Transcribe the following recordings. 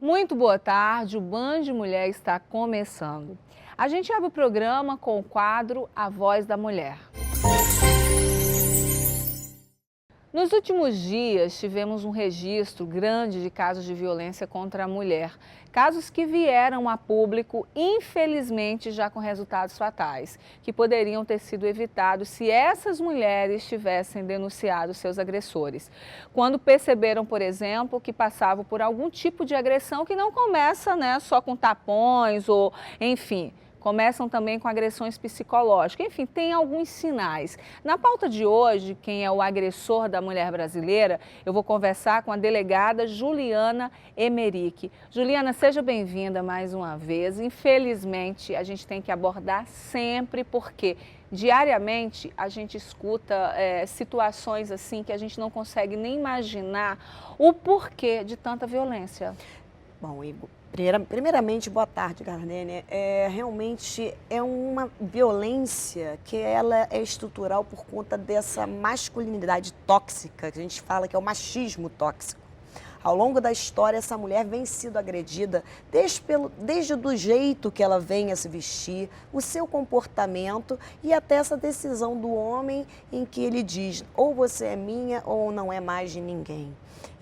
Muito boa tarde, o Band Mulher está começando. A gente abre o programa com o quadro A Voz da Mulher. Nos últimos dias, tivemos um registro grande de casos de violência contra a mulher. Casos que vieram a público, infelizmente, já com resultados fatais, que poderiam ter sido evitados se essas mulheres tivessem denunciado seus agressores. Quando perceberam, por exemplo, que passavam por algum tipo de agressão que não começa, só com tapões ou, enfim... Começam também com agressões psicológicas. Enfim, tem alguns sinais. Na pauta de hoje, quem é o agressor da mulher brasileira, eu vou conversar com a delegada Juliana Emerick. Juliana, seja bem-vinda mais uma vez. Infelizmente, a gente tem que abordar sempre, porque diariamente a gente escuta situações assim que a gente não consegue nem imaginar o porquê de tanta violência. Bom, Igor, primeiramente, boa tarde, Garlene. Realmente é uma violência que ela é estrutural por conta dessa masculinidade tóxica, que a gente fala que é o machismo tóxico. Ao longo da história, essa mulher vem sendo agredida desde do jeito que ela vem a se vestir, o seu comportamento e até essa decisão do homem em que ele diz ou você é minha ou não é mais de ninguém.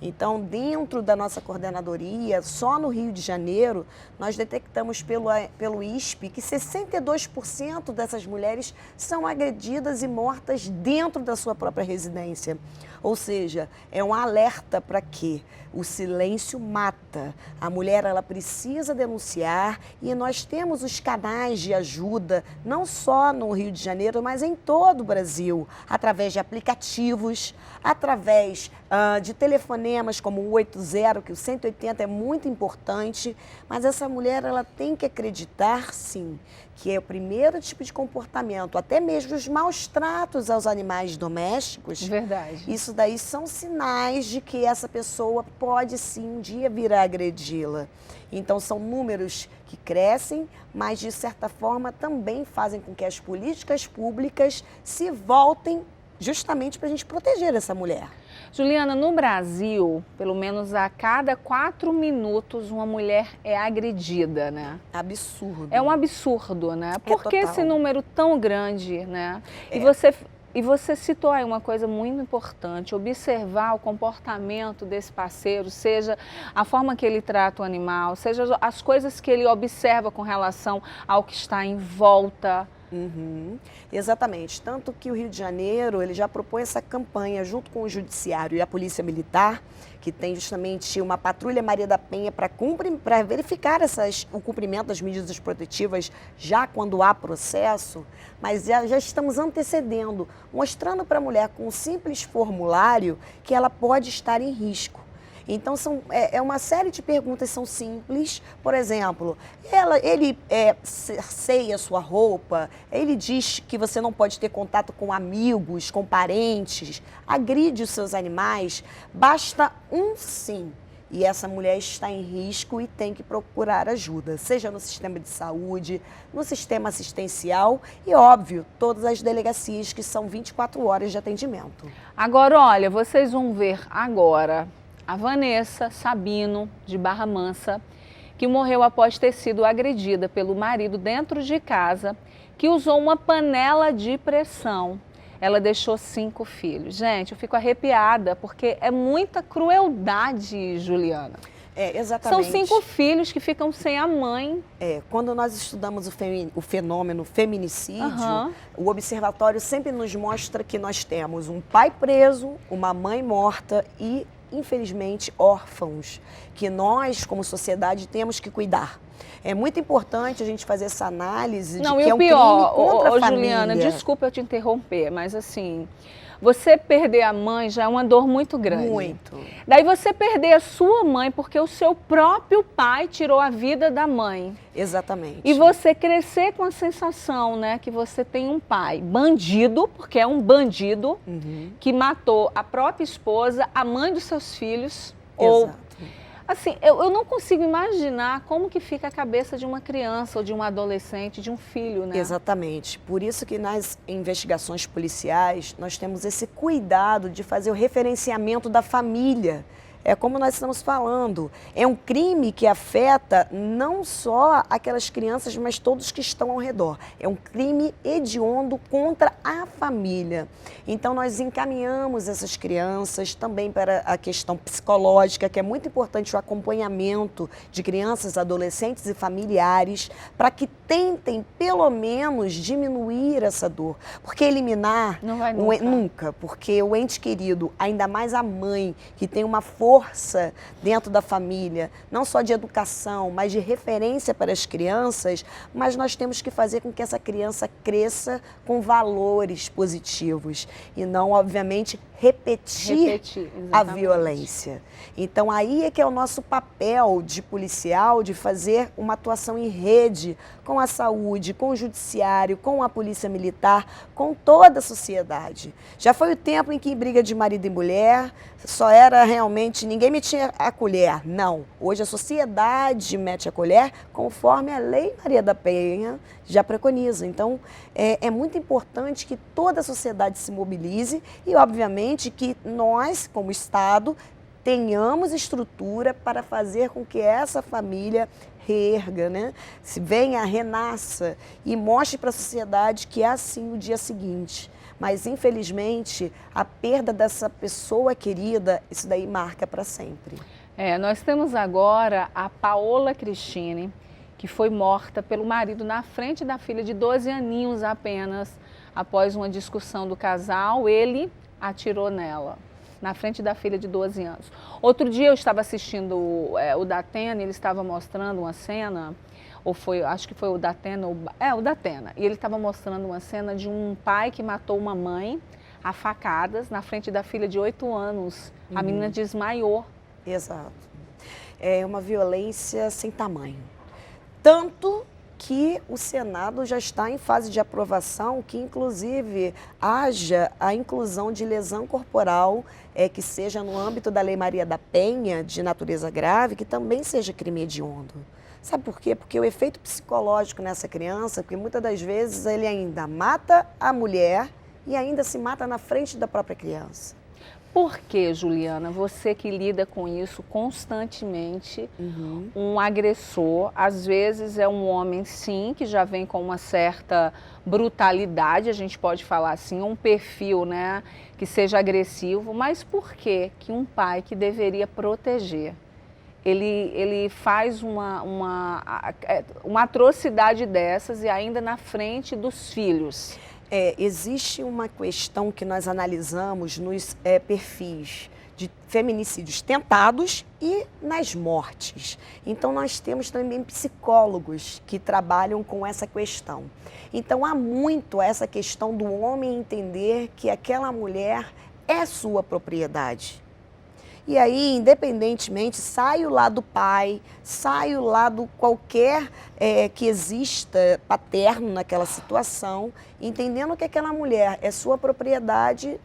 Então, dentro da nossa coordenadoria, só no Rio de Janeiro, nós detectamos pelo ISP que 62% dessas mulheres são agredidas e mortas dentro da sua própria residência. Ou seja, é um alerta para quê? O silêncio mata. A mulher, ela precisa denunciar e nós temos os canais de ajuda, não só no Rio de Janeiro, mas em todo o Brasil, através de aplicativos, através de telefonemas como o 80, que o 180 é muito importante, mas essa mulher, ela tem que acreditar, sim, que é o primeiro tipo de comportamento, até mesmo os maus tratos aos animais domésticos. Verdade. Isso daí são sinais de que essa pessoa pode sim um dia vir a agredi-la. Então são números que crescem, mas de certa forma também fazem com que as políticas públicas se voltem justamente para a gente proteger essa mulher. Juliana, no Brasil, pelo menos a cada 4 minutos, uma mulher é agredida, né? Absurdo. É um absurdo, né? Por que esse número tão grande, né? E você citou aí uma coisa muito importante, observar o comportamento desse parceiro, seja a forma que ele trata o animal, seja as coisas que ele observa com relação ao que está em volta. Exatamente, tanto que o Rio de Janeiro ele já propõe essa campanha junto com o Judiciário e a Polícia Militar, que tem justamente uma patrulha Maria da Penha para verificar o cumprimento das medidas protetivas já quando há processo, mas já estamos antecedendo, mostrando para a mulher com um simples formulário que ela pode estar em risco. Então, é uma série de perguntas são simples. Por exemplo, ele ceia sua roupa, ele diz que você não pode ter contato com amigos, com parentes, agride os seus animais. Basta um sim. E essa mulher está em risco e tem que procurar ajuda, seja no sistema de saúde, no sistema assistencial e, óbvio, todas as delegacias que são 24 horas de atendimento. Agora, olha, vocês vão ver agora a Vanessa Sabino, de Barra Mansa, que morreu após ter sido agredida pelo marido dentro de casa, que usou uma panela de pressão. Ela deixou 5 filhos. Gente, eu fico arrepiada, porque é muita crueldade, Juliana. Exatamente. São 5 filhos que ficam sem a mãe. Quando nós estudamos o fenômeno feminicídio, o observatório sempre nos mostra que nós temos um pai preso, uma mãe morta e, infelizmente, órfãos, que nós, como sociedade, temos que cuidar. É muito importante a gente fazer essa análise de que é um crime contra a família. Juliana, desculpa eu te interromper, mas assim, você perder a mãe já é uma dor muito grande. Muito. Daí você perder a sua mãe porque o seu próprio pai tirou a vida da mãe. Exatamente. E você crescer com a sensação, que você tem um pai bandido, porque é um bandido, que matou a própria esposa, a mãe dos seus filhos. Exato. Assim, eu não consigo imaginar como que fica a cabeça de uma criança ou de um adolescente, de um filho, né? Exatamente. Por isso que nas investigações policiais nós temos esse cuidado de fazer o referenciamento da família. É como nós estamos falando, é um crime que afeta não só aquelas crianças, mas todos que estão ao redor. É um crime hediondo contra a família. Então nós encaminhamos essas crianças também para a questão psicológica, que é muito importante o acompanhamento de crianças, adolescentes e familiares, para que tentem pelo menos diminuir essa dor. Porque eliminar não vai nunca. Porque o ente querido, ainda mais a mãe, que tem uma força dentro da família, não só de educação, mas de referência para as crianças, mas nós temos que fazer com que essa criança cresça com valores positivos e não, obviamente, repetir a violência. Então, aí é que é o nosso papel de policial, de fazer uma atuação em rede com a saúde, com o judiciário, com a polícia militar, com toda a sociedade. Já foi o tempo em que briga de marido e mulher só era realmente, ninguém metia a colher. Não, hoje a sociedade mete a colher conforme a Lei Maria da Penha já preconiza. Então, é muito importante que toda a sociedade se mobilize e, obviamente, que nós, como Estado, tenhamos estrutura para fazer com que essa família reerga, né? Se venha, renasça e mostre para a sociedade que é assim o dia seguinte. Mas, infelizmente, a perda dessa pessoa querida, isso daí marca para sempre. Nós temos agora a Paola Cristine, que foi morta pelo marido na frente da filha de 12 aninhos apenas. Após uma discussão do casal, ele atirou nela, na frente da filha de 12 anos. Outro dia eu estava assistindo o Datena, ele estava mostrando uma cena, ou foi, acho que foi o Datena, o Datena, e ele estava mostrando uma cena de um pai que matou uma mãe a facadas na frente da filha de 8 anos. A menina desmaiou. Exato. É uma violência sem tamanho. Tanto que o Senado já está em fase de aprovação, que inclusive haja a inclusão de lesão corporal, que seja no âmbito da Lei Maria da Penha, de natureza grave, que também seja crime hediondo. Sabe por quê? Porque o efeito psicológico nessa criança, porque muitas das vezes ele ainda mata a mulher e ainda se mata na frente da própria criança. Por que, Juliana, você que lida com isso constantemente, um agressor, às vezes é um homem, sim, que já vem com uma certa brutalidade, a gente pode falar assim, um perfil, né, que seja agressivo, mas por que um pai que deveria proteger, ele faz uma atrocidade dessas e ainda na frente dos filhos? Existe uma questão que nós analisamos nos perfis de feminicídios tentados e nas mortes. Então, nós temos também psicólogos que trabalham com essa questão. Então, há muito essa questão do homem entender que aquela mulher é sua propriedade. E aí, independentemente, sai o lado pai, sai o lado qualquer que exista paterno naquela situação, entendendo que aquela mulher é sua propriedade,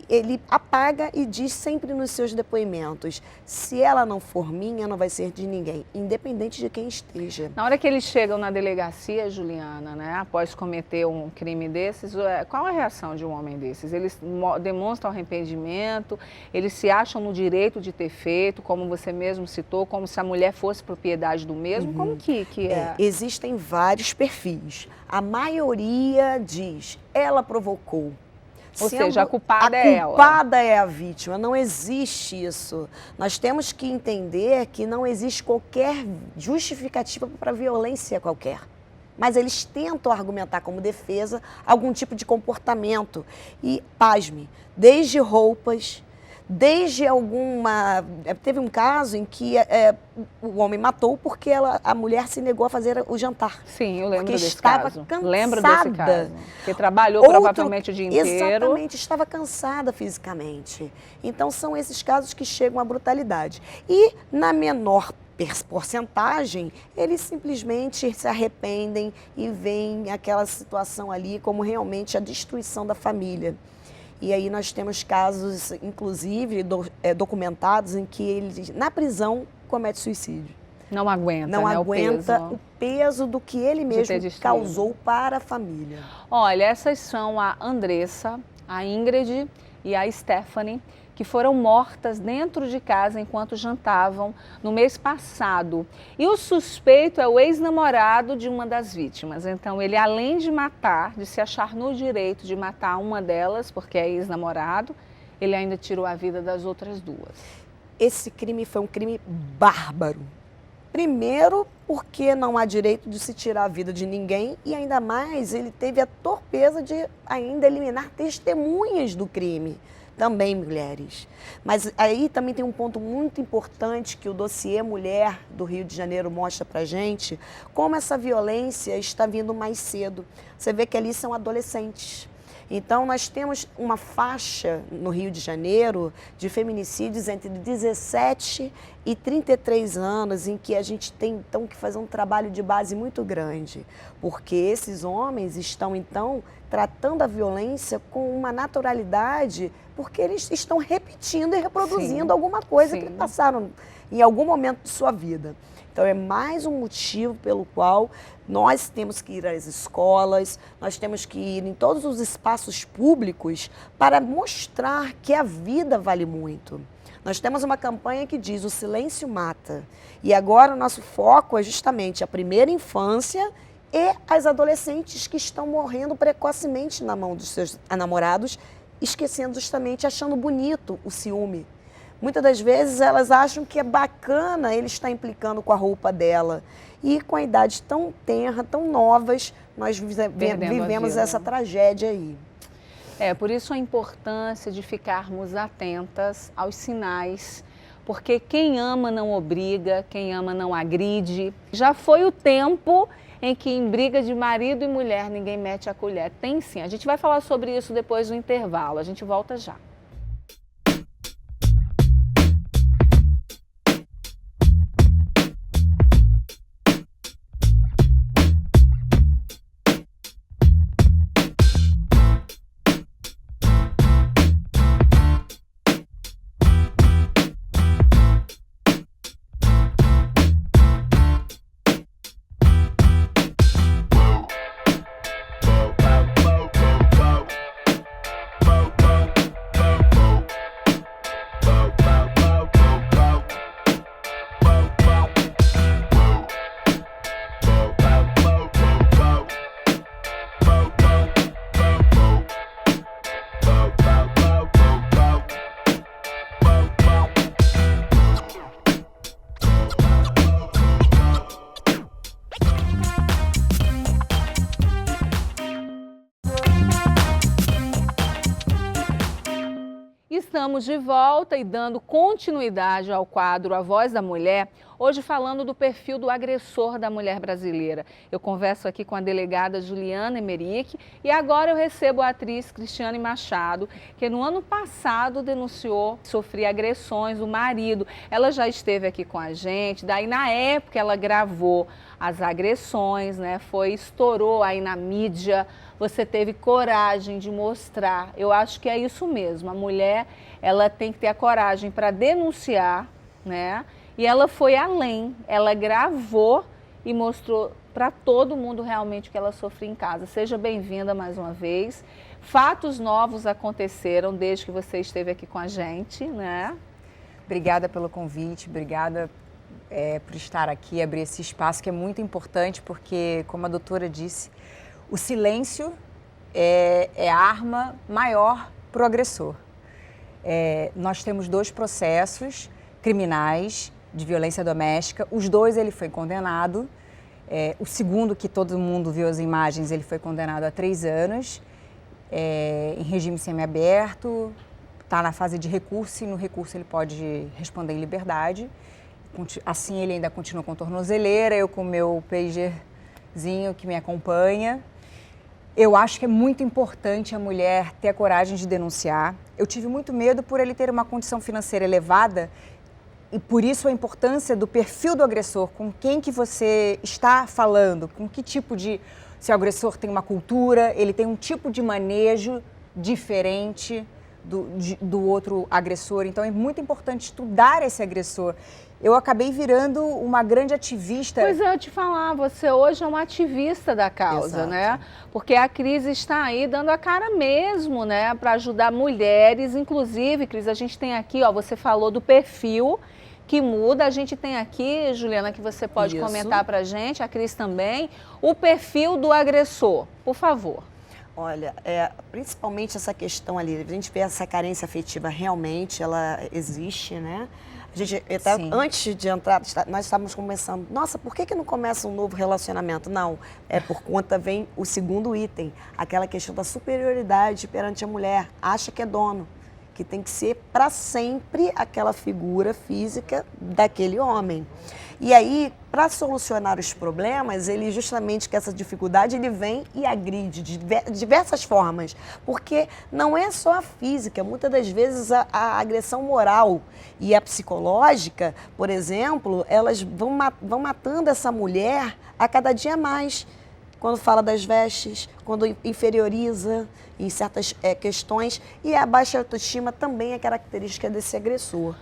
ele apaga e diz sempre nos seus depoimentos, se ela não for minha, não vai ser de ninguém, independente de quem esteja. Na hora que eles chegam na delegacia, Juliana, né, após cometer um crime desses, qual a reação de um homem desses? Eles demonstram arrependimento, eles se acham no direito de ter feito, como você mesmo citou, como se a mulher fosse propriedade do mesmo, como que é? Existem vários perfis. A maioria diz, ela provocou. Ou seja, a culpada é ela. A culpada é a vítima, não existe isso. Nós temos que entender que não existe qualquer justificativa para violência qualquer. Mas eles tentam argumentar como defesa algum tipo de comportamento. E, pasme, desde roupas, desde alguma... Teve um caso em que o homem matou porque a mulher se negou a fazer o jantar. Sim, eu lembro porque desse estava caso. Cansada. Lembro desse caso. Porque trabalhou provavelmente o dia inteiro. Exatamente, estava cansada fisicamente. Então, são esses casos que chegam à brutalidade. E, na menor porcentagem, eles simplesmente se arrependem e veem aquela situação ali como realmente a destruição da família. E aí nós temos casos, inclusive, documentados em que ele, na prisão, comete suicídio. Não aguenta, não né, aguenta o peso do que ele mesmo causou para a família. Olha, essas são a Andressa, a Ingrid e a Stephanie, que que foram mortas dentro de casa enquanto jantavam no mês passado. E o suspeito é o ex-namorado de uma das vítimas. Então ele, além de matar, de se achar no direito de matar uma delas, porque é ex-namorado, ele ainda tirou a vida das outras duas. Esse crime foi um crime bárbaro. Primeiro, porque não há direito de se tirar a vida de ninguém e ainda mais ele teve a torpeza de ainda eliminar testemunhas do crime, também mulheres. Mas aí também tem um ponto muito importante que o dossiê Mulher do Rio de Janeiro mostra pra gente, como essa violência está vindo mais cedo. Você vê que ali são adolescentes. Então, nós temos uma faixa no Rio de Janeiro de feminicídios entre 17 e 33 anos, em que a gente tem, então, que fazer um trabalho de base muito grande, porque esses homens estão, então, tratando a violência com uma naturalidade, porque eles estão repetindo e reproduzindo Sim. alguma coisa Sim. que passaram em algum momento de sua vida. Então, é mais um motivo pelo qual nós temos que ir às escolas, nós temos que ir em todos os espaços públicos para mostrar que a vida vale muito. Nós temos uma campanha que diz: o silêncio mata. E agora o nosso foco é justamente a primeira infância e as adolescentes que estão morrendo precocemente na mão dos seus namorados, esquecendo justamente, achando bonito o ciúme. Muitas das vezes elas acham que é bacana ele estar implicando com a roupa dela. E com a idade tão tenra, tão novas, nós vivemos essa tragédia aí. Por isso a importância de ficarmos atentas aos sinais, porque quem ama não obriga, quem ama não agride. Já foi o tempo em que em briga de marido e mulher ninguém mete a colher. Tem sim, a gente vai falar sobre isso depois do intervalo, a gente volta já. Estamos de volta e dando continuidade ao quadro A Voz da Mulher, hoje falando do perfil do agressor da mulher brasileira. Eu converso aqui com a delegada Juliana Emerick e agora eu recebo a atriz Cristiane Machado, que no ano passado denunciou sofrer agressões do marido. Ela já esteve aqui com a gente, daí na época ela gravou as agressões, né? Estourou aí na mídia. Você teve coragem de mostrar. Eu acho que é isso mesmo. A mulher, ela tem que ter a coragem para denunciar, né? E ela foi além. Ela gravou e mostrou para todo mundo realmente o que ela sofreu em casa. Seja bem-vinda mais uma vez. Fatos novos aconteceram desde que você esteve aqui com a gente, né? Obrigada pelo convite, obrigada por estar aqui, abrir esse espaço que é muito importante, porque, como a doutora disse, o silêncio é a arma maior para o agressor. Nós temos 2 processos criminais de violência doméstica. Os 2 ele foi condenado. O segundo, que todo mundo viu as imagens, ele foi condenado a 3 anos, em regime semiaberto, está na fase de recurso e no recurso ele pode responder em liberdade. Assim ele ainda continua com tornozeleira, eu com o meu pagerzinho que me acompanha. Eu acho que é muito importante a mulher ter a coragem de denunciar. Eu tive muito medo por ele ter uma condição financeira elevada e por isso a importância do perfil do agressor, com quem que você está falando, com que tipo de... Se o agressor tem uma cultura, ele tem um tipo de manejo diferente do outro agressor. Então é muito importante estudar esse agressor. eu acabei virando uma grande ativista. Pois é, eu te falar, você hoje é uma ativista da causa, Exato. né? Porque a Cris está aí dando a cara mesmo, né? Para ajudar mulheres, inclusive, Cris, a gente tem aqui, ó, você falou do perfil que muda, a gente tem aqui, Juliana, que você pode comentar pra gente, a Cris também, o perfil do agressor, por favor. Olha, principalmente essa questão ali, a gente vê essa carência afetiva realmente, ela existe, né? A gente, antes de entrar, nós estávamos começando, nossa, por que não começa um novo relacionamento? Não, por conta vem o segundo item, aquela questão da superioridade perante a mulher, acha que é dono, que tem que ser para sempre aquela figura física daquele homem. E aí, para solucionar os problemas, ele justamente com essa dificuldade, ele vem e agride de diversas formas. Porque não é só a física, muitas das vezes a agressão moral e a psicológica, por exemplo, elas vão matando essa mulher a cada dia mais. Quando fala das vestes, quando inferioriza em certas questões. E a baixa autoestima também é característica desse agressor.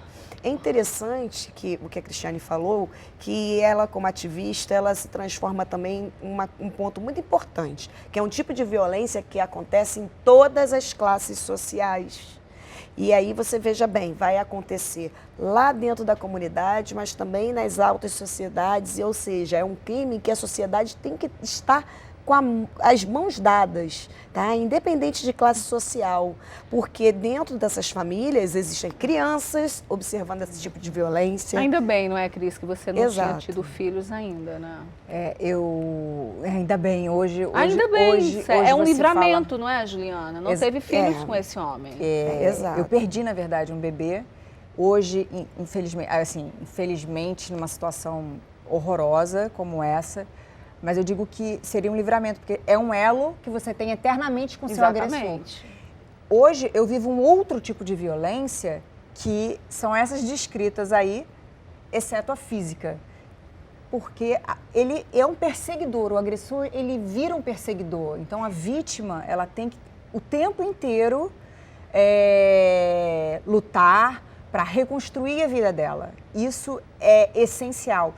É interessante que o que a Cristiane falou, que ela, como ativista, ela se transforma também em um ponto muito importante, que é um tipo de violência que acontece em todas as classes sociais. E aí você veja bem, vai acontecer lá dentro da comunidade, mas também nas altas sociedades, ou seja, é um crime que a sociedade tem que estar com as mãos dadas, tá? Independente de classe social, porque dentro dessas famílias existem crianças observando esse tipo de violência. Ainda bem, não é, Cris, que você não tinha Exato. tido filhos ainda, né? Ainda bem, hoje é um você livramento, fala... não é, Juliana? Não teve filhos com esse homem. Exato. Eu perdi, na verdade, um bebê. Hoje, infelizmente, numa situação horrorosa como essa, mas eu digo que seria um livramento, porque é um elo que você tem eternamente com o seu agressor. Hoje, eu vivo um outro tipo de violência, que são essas descritas aí, exceto a física. Porque ele é um perseguidor, o agressor, ele vira um perseguidor. Então, a vítima, ela tem que, o tempo inteiro, lutar para reconstruir a vida dela. Isso é essencial.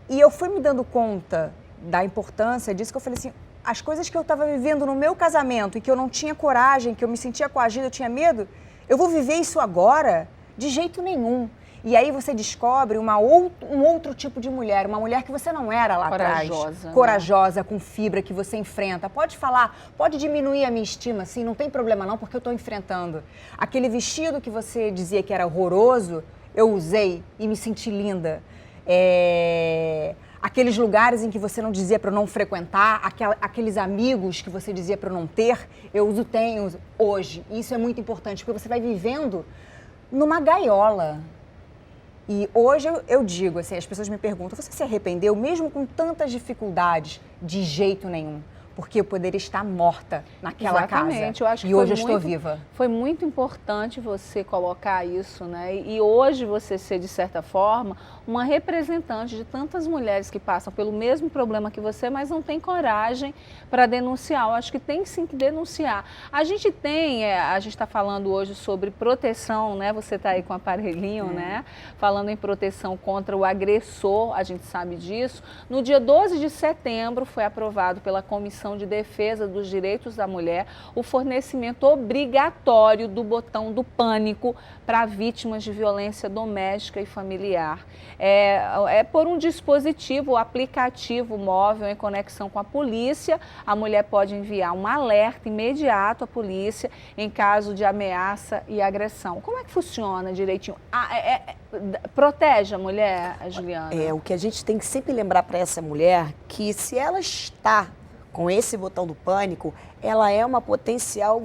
E eu fui me dando conta da importância disso, que eu falei assim, as coisas que eu estava vivendo no meu casamento e que eu não tinha coragem, que eu me sentia coagida, eu tinha medo, eu vou viver isso agora? De jeito nenhum. E aí você descobre um outro tipo de mulher, uma mulher que você não era lá atrás. Corajosa, com fibra, que você enfrenta. Pode falar, pode diminuir a minha estima, sim, não tem problema não, porque eu estou enfrentando. Aquele vestido que você dizia que era horroroso, eu usei e me senti linda. Aqueles lugares em que você não dizia para eu não frequentar, aqueles amigos que você dizia para eu não ter, eu tenho hoje. E isso é muito importante, porque você vai vivendo numa gaiola. E hoje eu digo, assim, as pessoas me perguntam, você se arrependeu mesmo com tantas dificuldades? De jeito nenhum. Porque eu poderia estar morta naquela casa. Eu acho que e hoje eu estou viva. Foi muito importante você colocar isso, né? E hoje você ser, de certa forma, uma representante de tantas mulheres que passam pelo mesmo problema que você, mas não tem coragem para denunciar. Eu acho que tem sim que denunciar. A gente está falando hoje sobre proteção, né? Você está aí com o aparelhinho, né? Falando em proteção contra o agressor, a gente sabe disso. No dia 12 de setembro foi aprovado pela Comissão de Defesa dos Direitos da Mulher o fornecimento obrigatório do botão do pânico para vítimas de violência doméstica e familiar. É por um dispositivo, aplicativo móvel em conexão com a polícia. A mulher pode enviar um alerta imediato à polícia em caso de ameaça e agressão. Como é que funciona direitinho? Protege a mulher, Juliana? O que a gente tem que sempre lembrar para essa mulher, que se ela está com esse botão do pânico, ela é uma potencial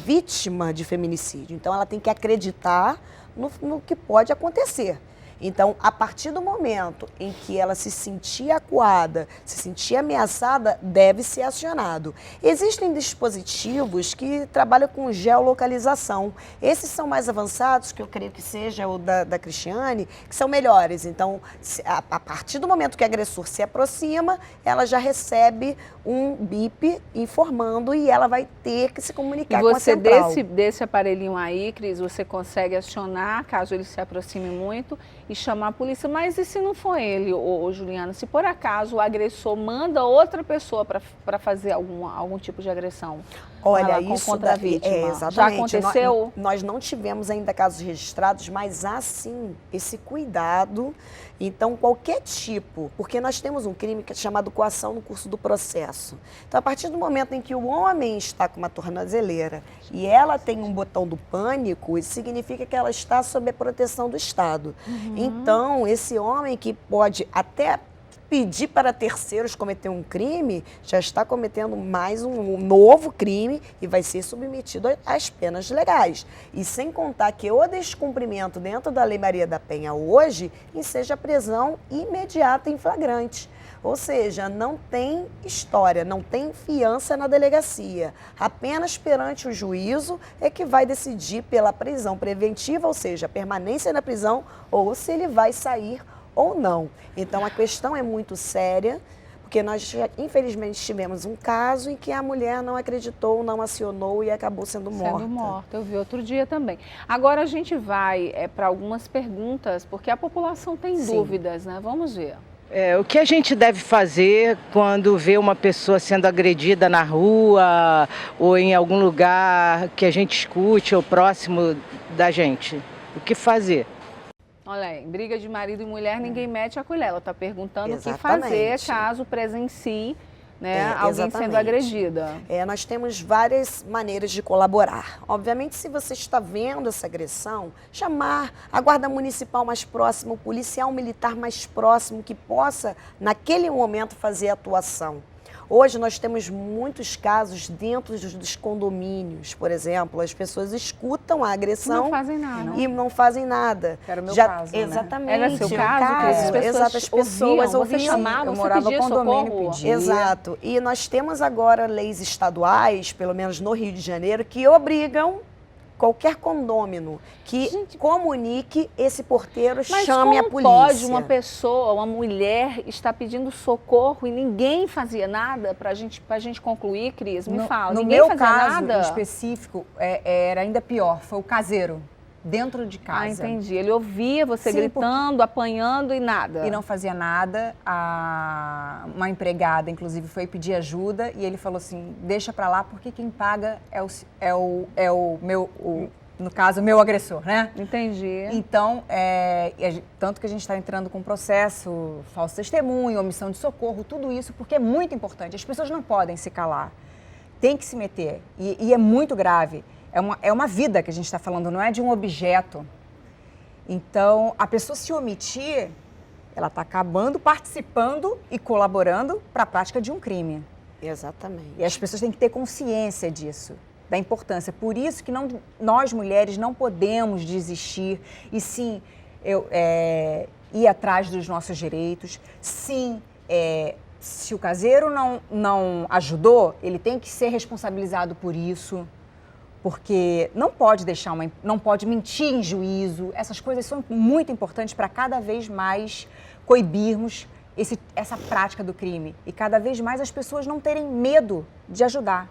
vítima de feminicídio. Então, ela tem que acreditar no que pode acontecer. Então, a partir do momento em que ela se sentir acuada, se sentir ameaçada, deve ser acionado. Existem dispositivos que trabalham com geolocalização. Esses são mais avançados, que eu creio que seja o da Cristiane, que são melhores. Então, a partir do momento que o agressor se aproxima, ela já recebe um bip informando e ela vai ter que se comunicar com a central. Desse aparelhinho aí, Cris, você consegue acionar, caso ele se aproxime muito, e chamar a polícia. Mas e se não for ele, Juliana? Se por acaso o agressor manda outra pessoa para fazer algum tipo de agressão? Olha, isso contra a vítima. exatamente. Já aconteceu? Nós não tivemos ainda casos registrados, mas há sim esse cuidado. Então, qualquer tipo, porque nós temos um crime que é chamado coação no curso do processo. Então, a partir do momento em que o homem está com uma tornozeleira e ela tem um botão do pânico, isso significa que ela está sob a proteção do Estado. Então, esse homem que pode até pedir para terceiros cometer um crime, já está cometendo mais um novo crime e vai ser submetido às penas legais. E sem contar que o descumprimento dentro da Lei Maria da Penha hoje enseja prisão imediata em flagrante. Ou seja, não tem história, não tem fiança na delegacia. Apenas perante o juízo é que vai decidir pela prisão preventiva, ou seja, permanência na prisão, ou se ele vai sair ou não. Então, a questão é muito séria, porque nós, infelizmente, tivemos um caso em que a mulher não acreditou, não acionou e acabou sendo morta. Sendo morta, eu vi outro dia também. Agora a gente vai para algumas perguntas, porque a população tem dúvidas, né? Vamos ver. O que a gente deve fazer quando vê uma pessoa sendo agredida na rua ou em algum lugar que a gente escute ou próximo da gente? O que fazer? Olha aí, em briga de marido e mulher, ninguém mete a colher. Ela está perguntando Exatamente. o que fazer caso presencie, né, alguém sendo agredida. Nós temos várias maneiras de colaborar. Obviamente, se você está vendo essa agressão, chamar a guarda municipal mais próxima, o policial militar mais próximo que possa, naquele momento, fazer a atuação. Hoje nós temos muitos casos dentro dos condomínios, por exemplo, as pessoas escutam a agressão não fazem nada. E não fazem nada. Era o meu caso, Exatamente. né? Era seu caso? Exato, as pessoas ouviam. Você chamava, eu você morava pedia no condomínio, socorro. pedia. Exato. E nós temos agora leis estaduais, pelo menos no Rio de Janeiro, que obrigam qualquer condômino que comunique esse porteiro, chame a polícia. Mas pode uma pessoa, uma mulher, estar pedindo socorro e ninguém fazia nada pra gente concluir, Cris? Me fala, ninguém fazia nada? No meu caso específico, era ainda pior, foi o caseiro, dentro de casa. Ah, entendi. Ele ouvia você gritando, apanhando e nada. E não fazia nada. Uma empregada, inclusive, foi pedir ajuda e ele falou assim, deixa pra lá porque quem paga no caso, o meu agressor, né? Entendi. Então, tanto que a gente está entrando com processo, falso testemunho, omissão de socorro, tudo isso, porque é muito importante. As pessoas não podem se calar, tem que se meter. E é muito grave. É uma vida que a gente está falando, não é de um objeto. Então, a pessoa se omitir, ela está acabando, participando e colaborando para a prática de um crime. Exatamente. E as pessoas têm que ter consciência disso, da importância. Por isso que nós, mulheres, não podemos desistir e sim ir atrás dos nossos direitos. Sim, se o caseiro não ajudou, ele tem que ser responsabilizado por isso. Porque não pode não pode mentir em juízo. Essas coisas são muito importantes para cada vez mais coibirmos essa prática do crime. E cada vez mais as pessoas não terem medo de ajudar.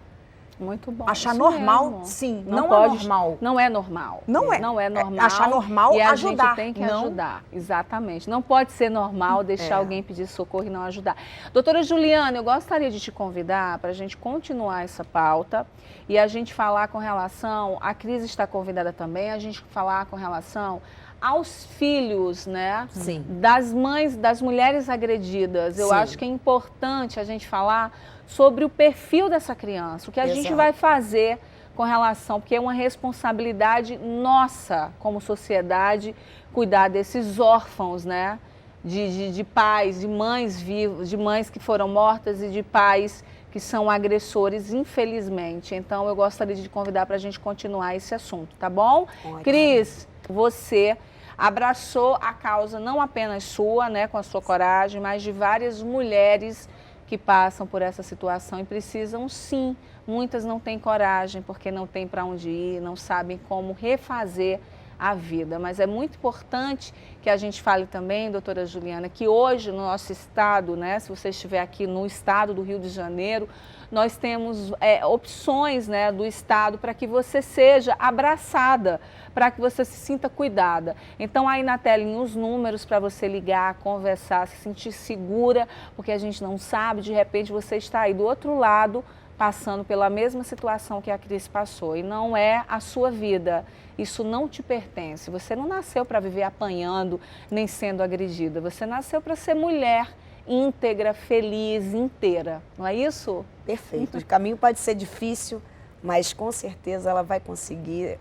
Muito bom. Achar isso normal, mesmo. sim. Não É normal. Não é normal. Não é. Não é normal. Achar normal, e a ajudar. gente tem que ajudar. Exatamente. Não pode ser normal deixar alguém pedir socorro e não ajudar. Doutora Juliana, eu gostaria de te convidar para a gente continuar essa pauta e a gente falar com relação, a Cris está convidada também, a gente falar com relação aos filhos, né? Sim. Das mães, das mulheres agredidas. Eu acho que é importante a gente falar sobre o perfil dessa criança, o que a gente vai fazer com relação, porque é uma responsabilidade nossa como sociedade cuidar desses órfãos, né? De pais, de mães vivas, de mães que foram mortas e de pais que são agressores, infelizmente. Então, eu gostaria de te convidar para a gente continuar esse assunto, tá bom? Cris, você abraçou a causa não apenas sua, né, com a sua coragem, mas de várias mulheres que passam por essa situação e precisam, sim. Muitas não têm coragem porque não têm para onde ir, não sabem como refazer a vida. Mas é muito importante que a gente fale também, doutora Juliana, que hoje no nosso estado, né, se você estiver aqui no estado do Rio de Janeiro, nós temos opções, né, do estado para que você seja abraçada, para que você se sinta cuidada. Então aí na telinha os números para você ligar, conversar, se sentir segura, porque a gente não sabe, de repente você está aí do outro lado, passando pela mesma situação que a Cris passou, e não é a sua vida, isso não te pertence, você não nasceu para viver apanhando, nem sendo agredida, você nasceu para ser mulher íntegra, feliz, inteira, não é isso? Perfeito, o caminho pode ser difícil, mas com certeza ela vai conseguir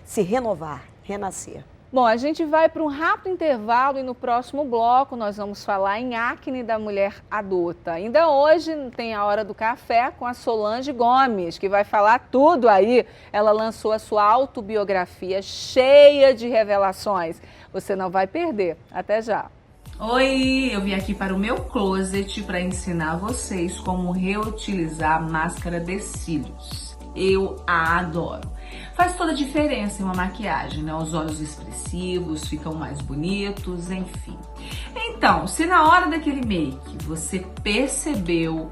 se renovar, renascer. Bom, a gente vai para um rápido intervalo e no próximo bloco nós vamos falar em acne da mulher adulta. Ainda hoje tem a Hora do Café com a Solange Gomes, que vai falar tudo aí. Ela lançou a sua autobiografia cheia de revelações. Você não vai perder. Até já. Oi, eu vim aqui para o meu closet para ensinar vocês como reutilizar a máscara de cílios. Eu a adoro. Faz toda a diferença em uma maquiagem, né? Os olhos expressivos ficam mais bonitos, enfim. Então, se na hora daquele make você percebeu,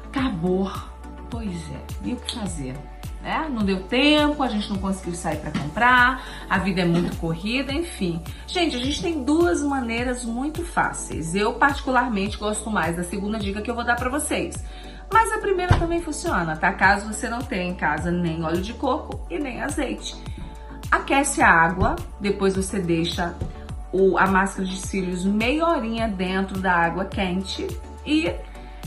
acabou, pois é, e o que fazer? Né? Não deu tempo, a gente não conseguiu sair para comprar, a vida é muito corrida, enfim. Gente, a gente tem duas maneiras muito fáceis. Eu particularmente gosto mais da segunda dica que eu vou dar para vocês. Mas a primeira também funciona, tá? Caso você não tenha em casa nem óleo de coco e nem azeite. Aquece a água, depois você deixa a máscara de cílios meia horinha dentro da água quente e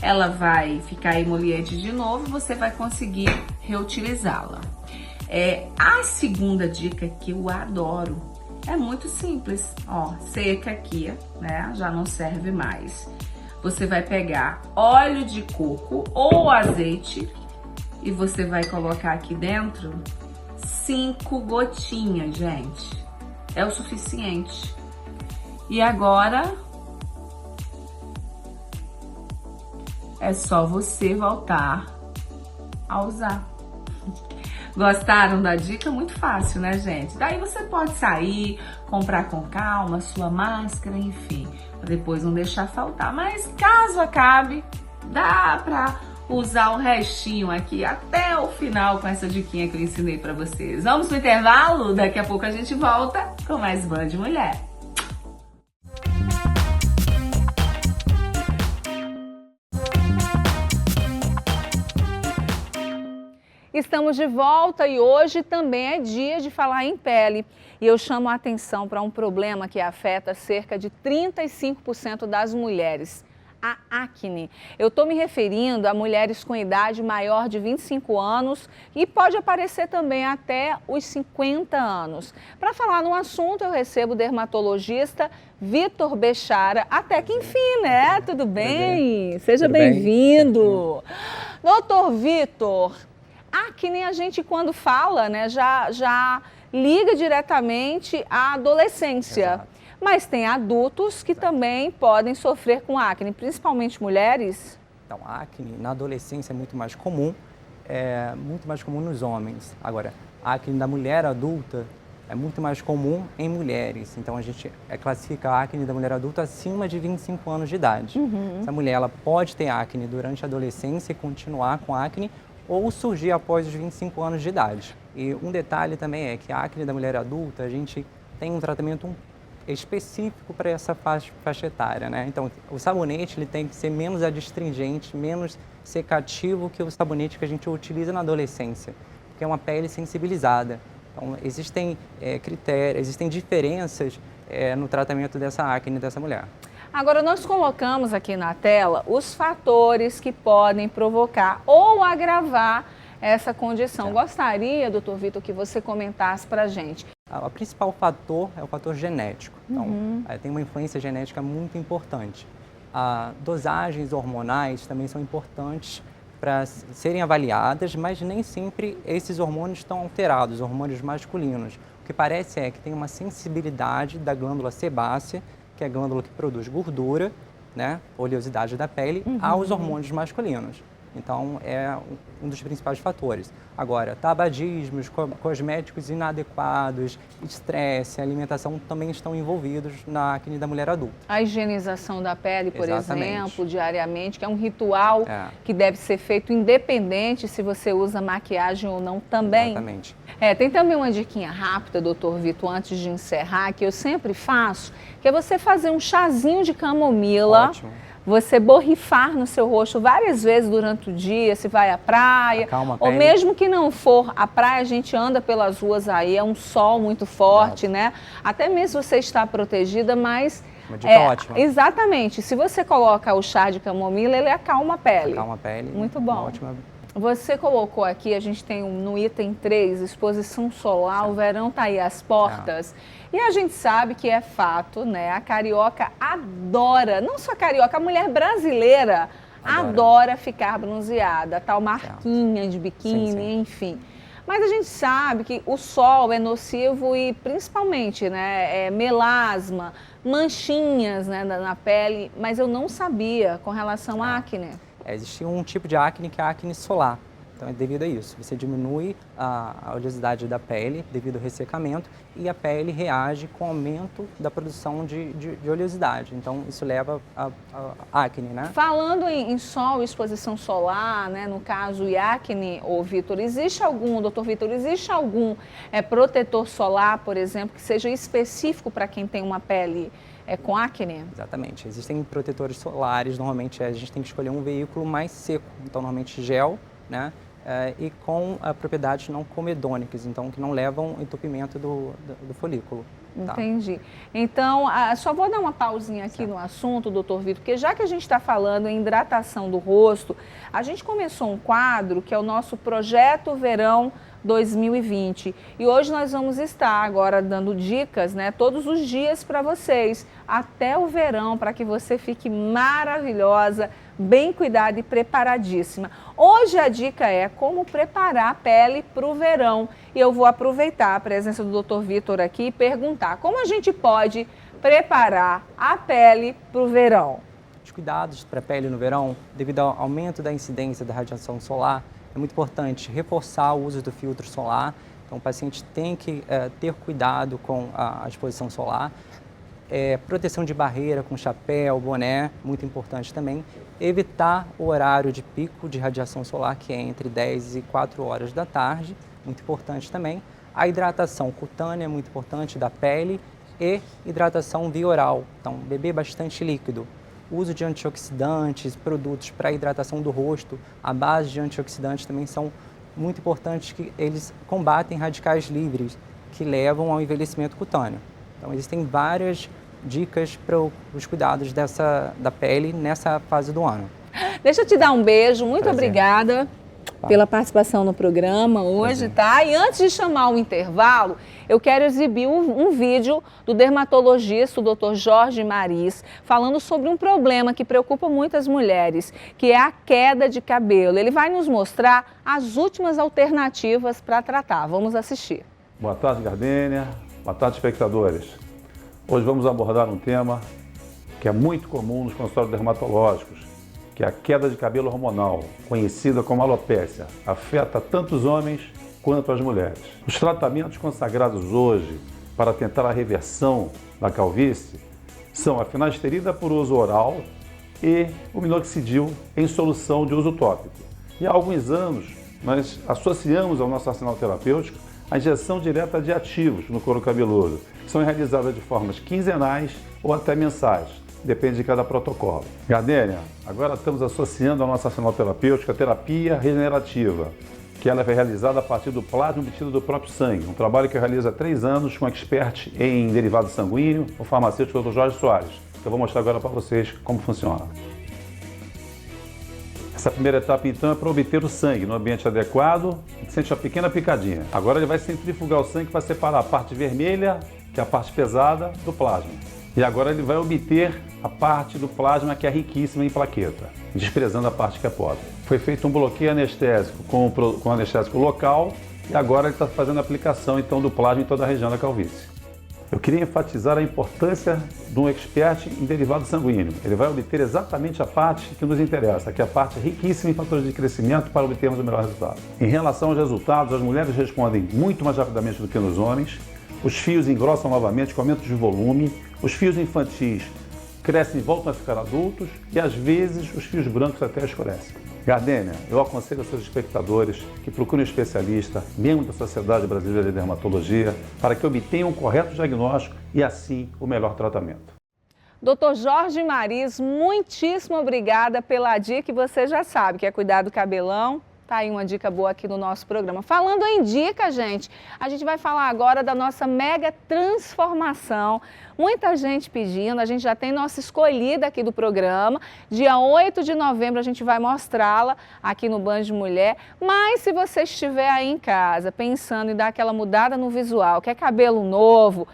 ela vai ficar emoliente de novo e você vai conseguir reutilizá-la. A segunda dica que eu adoro é muito simples, ó, seca aqui, né? Já não serve mais. Você vai pegar óleo de coco ou azeite e você vai colocar aqui dentro 5 gotinhas, gente. É o suficiente. E agora é só você voltar a usar. Gostaram da dica? Muito fácil, né, gente? Daí você pode sair, comprar com calma sua máscara, enfim, pra depois não deixar faltar. Mas caso acabe, dá pra usar o restinho aqui até o final com essa diquinha que eu ensinei pra vocês. Vamos pro intervalo? Daqui a pouco a gente volta com mais Band Mulher. Estamos de volta e hoje também é dia de falar em pele. E eu chamo a atenção para um problema que afeta cerca de 35% das mulheres, a acne. Eu estou me referindo a mulheres com idade maior de 25 anos e pode aparecer também até os 50 anos. Para falar no assunto, eu recebo o dermatologista Vitor Bechara, até que enfim, né? Tudo bem? Seja bem-vindo. Doutor Vitor, acne a gente quando fala, né, já liga diretamente à adolescência. Exato. Mas tem adultos que também podem sofrer com acne, principalmente mulheres? Então, a acne na adolescência é muito mais comum nos homens. Agora, a acne da mulher adulta é muito mais comum em mulheres. Então, a gente classifica a acne da mulher adulta acima de 25 anos de idade. Essa mulher ela pode ter acne durante a adolescência e continuar com acne, ou surgir após os 25 anos de idade. E um detalhe também é que a acne da mulher adulta, a gente tem um tratamento específico para essa faixa etária, né? Então, o sabonete ele tem que ser menos adstringente, menos secativo que o sabonete que a gente utiliza na adolescência, porque é uma pele sensibilizada. Então, existem critérios, existem diferenças no tratamento dessa acne dessa mulher. Agora, nós colocamos aqui na tela os fatores que podem provocar ou agravar essa condição. Gostaria, doutor Vitor, que você comentasse para a gente. O principal fator é o fator genético. Então, tem uma influência genética muito importante. Dosagens hormonais também são importantes para serem avaliadas, mas nem sempre esses hormônios estão alterados, hormônios masculinos. O que parece é que tem uma sensibilidade da glândula sebácea, que é a glândula que produz gordura, né, oleosidade da pele, aos hormônios masculinos. Então, é um dos principais fatores. Agora, tabagismos, cosméticos inadequados, estresse, alimentação também estão envolvidos na acne da mulher adulta. A higienização da pele, por Exatamente. exemplo, diariamente, que é um ritual É. que deve ser feito independente se você usa maquiagem ou não também. Exatamente. Tem também uma diquinha rápida, doutor Vitor, antes de encerrar, que eu sempre faço, que é você fazer um chazinho de camomila. Ótimo. Você borrifar no seu rosto várias vezes durante o dia, se vai à praia, Acalma a ou pele. mesmo que não for à praia, a gente anda pelas ruas aí, é um sol muito forte, né? Até mesmo você está protegida, mas... Uma dica ótima. Exatamente. Se você coloca o chá de camomila, ele acalma a pele. Acalma a pele. Muito uma bom. Ótima. Você colocou aqui, a gente tem no item 3, exposição solar, o verão está aí às portas. E a gente sabe que é fato, né? A carioca adora, não só a carioca, a mulher brasileira adora ficar bronzeada, tal marquinha de biquíni, Sim. enfim. Mas a gente sabe que o sol é nocivo e principalmente, né, melasma, manchinhas, né, na pele, mas eu não sabia com relação à acne. Existe um tipo de acne que é a acne solar. Então, é devido a isso. Você diminui a oleosidade da pele devido ao ressecamento e a pele reage com o aumento da produção de oleosidade. Então, isso leva a acne, né? Falando em sol, exposição solar, né, no caso e acne, Vitor, existe algum, doutor Vitor, existe algum protetor solar, por exemplo, que seja específico para quem tem uma pele com acne? Exatamente. Existem protetores solares, normalmente a gente tem que escolher um veículo mais seco. Então, normalmente gel, né? E com propriedades não comedônicas, então que não levam entupimento do folículo. Tá? Entendi. Então, só vou dar uma pausinha aqui no assunto, doutor Vitor, porque já que a gente está falando em hidratação do rosto, a gente começou um quadro que é o nosso Projeto Verão 2020. E hoje nós vamos estar agora dando dicas, né, todos os dias para vocês, até o verão, para que você fique maravilhosa, bem cuidada e preparadíssima. Hoje a dica é como preparar a pele para o verão. E eu vou aproveitar a presença do Dr. Vitor aqui e perguntar como a gente pode preparar a pele para o verão. Os cuidados para a pele no verão, devido ao aumento da incidência da radiação solar, é muito importante reforçar o uso do filtro solar. Então, o paciente tem que ter cuidado com a exposição solar. Proteção de barreira com chapéu, boné, muito importante também. Evitar o horário de pico de radiação solar, que é entre 10 e 4 horas da tarde, muito importante também. A hidratação cutânea é muito importante da pele e hidratação via oral. Então, beber bastante líquido. Uso de antioxidantes, produtos para hidratação do rosto, a base de antioxidantes também são muito importantes, que eles combatem radicais livres que levam ao envelhecimento cutâneo. Então, existem várias dicas para os cuidados da pele nessa fase do ano. Deixa eu te dar um beijo, muito Prazer. obrigada pela participação no programa hoje, tá? E antes de chamar o intervalo, eu quero exibir um vídeo do dermatologista, o Dr. Jorge Maris, falando sobre um problema que preocupa muitas mulheres, que é a queda de cabelo. Ele vai nos mostrar as últimas alternativas para tratar. Vamos assistir. Boa tarde, Gardênia. Boa tarde, espectadores. Hoje vamos abordar um tema que é muito comum nos consultórios dermatológicos, que é a queda de cabelo hormonal, conhecida como alopécia. Afeta tanto os homens quanto as mulheres. Os tratamentos consagrados hoje para tentar a reversão da calvície são a finasterida por uso oral e o minoxidil em solução de uso tópico. E há alguns anos nós associamos ao nosso arsenal terapêutico a injeção direta de ativos no couro cabeludo, que são realizadas de formas quinzenais ou até mensais, depende de cada protocolo. Gardênia, agora estamos associando ao nosso arsenal terapêutico a terapia regenerativa, que ela é realizada a partir do plasma obtido do próprio sangue, um trabalho que eu realizo há 3 anos com um expert em derivado sanguíneo, o farmacêutico Dr. Jorge Soares. Eu vou mostrar agora para vocês como funciona. Essa primeira etapa, então, é para obter o sangue no ambiente adequado, sente uma pequena picadinha. Agora ele vai centrifugar o sangue para separar a parte vermelha, que é a parte pesada, do plasma. E agora ele vai obter a parte do plasma que é riquíssima em plaqueta, desprezando a parte que é pobre. Foi feito um bloqueio anestésico com anestésico local e agora ele está fazendo a aplicação, então, do plasma em toda a região da calvície. Eu queria enfatizar a importância de um expert em derivado sanguíneo. Ele vai obter exatamente a parte que nos interessa, que é a parte riquíssima em fatores de crescimento para obtermos o melhor resultado. Em relação aos resultados, as mulheres respondem muito mais rapidamente do que nos homens, os fios engrossam novamente com aumento de volume, os fios infantis crescem e voltam a ficar adultos e, às vezes, os fios brancos até escurecem. Gardênia, eu aconselho aos seus espectadores que procurem um especialista, membro da Sociedade Brasileira de Dermatologia, para que obtenham um correto diagnóstico e, assim, o melhor tratamento. Dr. Jorge Mariz, muitíssimo obrigada pela dica que você já sabe, que é cuidar do cabelão. Tá aí uma dica boa aqui no nosso programa. Falando em dica, gente, a gente vai falar agora da nossa mega transformação. Muita gente pedindo, a gente já tem nossa escolhida aqui do programa. Dia 8 de novembro a gente vai mostrá-la aqui no Band Mulher. Mas se você estiver aí em casa pensando em dar aquela mudada no visual, quer cabelo novo,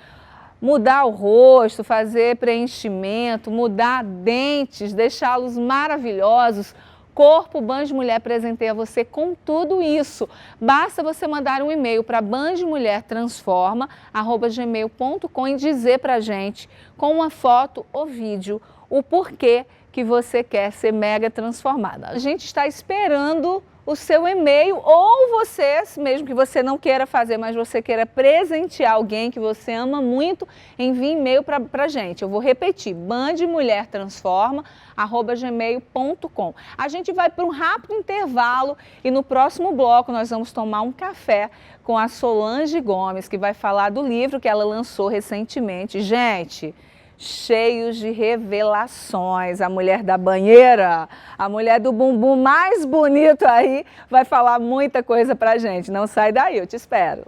mudar o rosto, fazer preenchimento, mudar dentes, deixá-los maravilhosos, Corpo Band Mulher presenteia você com tudo isso. Basta você mandar um e-mail para bandmulhertransforma@gmail.com e dizer pra gente, com uma foto ou vídeo, o porquê que você quer ser mega transformada. A gente está esperando o seu e-mail, ou você, mesmo que você não queira fazer, mas você queira presentear alguém que você ama muito, envie e-mail para a gente. Eu vou repetir, bandmulhertransforma@gmail.com. A gente vai para um rápido intervalo e no próximo bloco nós vamos tomar um café com a Solange Gomes, que vai falar do livro que ela lançou recentemente. Gente, cheios de revelações. A mulher da banheira, a mulher do bumbum mais bonito aí, vai falar muita coisa pra gente. Não sai daí, eu te espero.